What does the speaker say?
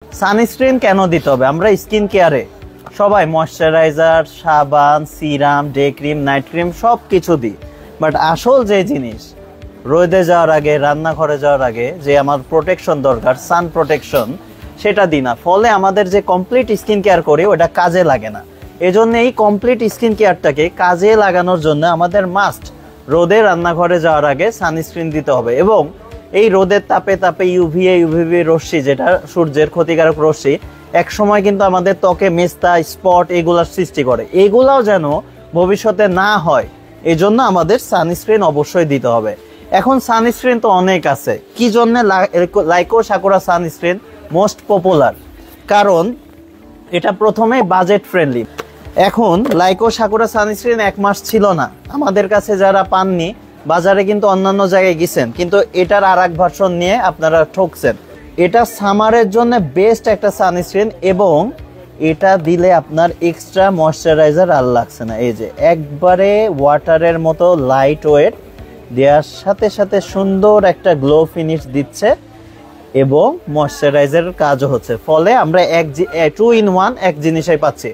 Sunscreen কেন দিতে হবে? আমরা স্কিন কেয়ারে সবাই ময়শ্চারাইজার, সাবান, serum, day cream, night cream সব কিছু দিই, বাট আসল যে জিনিস রোদে যাওয়ার আগে, রান্নাঘরে যাওয়ার আগে যে আমার প্রোটেকশন দরকার, সান প্রোটেকশন, সেটা দিই না। ফলে আমাদের যে কমপ্লিট স্কিন কেয়ার করি ওটা কাজে লাগে না। এজন্য এই কমপ্লিট স্কিন কেয়ারটাকে কাজে লাগানোর জন্য আমাদের মাস্ট রোদে রান্নাঘরে যাওয়ার আগে সানস্ক্রিন দিতে হবে। এবং এই রোদের তাপে তাপে ইউভিবি রশ্মি, যেটা সূর্যের ক্ষতিকারক রশ্মি, এক সময় কিন্তু আমাদের ত্বকে মেস্তা, স্পট এগুলার সৃষ্টি করে। এগুলাও যেন ভবিষ্যতে না হয়, এজন্য আমাদের সানস্ক্রিন অবশ্যই দিতে হবে। এখন সানস্ক্রিন তো অনেক আছে, কি জন্য লাইকো সাকুরা সানস্ক্রিন মোস্ট পপুলার? কারণ এটা প্রথমে বাজেট ফ্রেন্ডলি। এখন লাইকো সাকুরা সানস্ক্রিন 1 মাস ছিল না আমাদের কাছে, যারা পাননি বাজারে কিন্তু অন্যান্য জায়গায় গেছেন, কিন্তু এটার আর এক ভার্সন নিয়ে আপনারা ঠকছেন। এটা সামারের জন্য বেস্ট একটা সানস্ক্রিন, এবং এটা দিলে আপনার এক্সট্রা ময়শ্চারাইজার আর লাগছে না। এই যে একবারে ওয়াটারের মতো লাইট ওয়েট, দেওয়ার সাথে সাথে সুন্দর একটা গ্লো ফিনিশ দিচ্ছে এবং ময়শ্চারাইজারের কাজও হচ্ছে। ফলে আমরা 2 in 1 এক জিনিসই পাচ্ছি।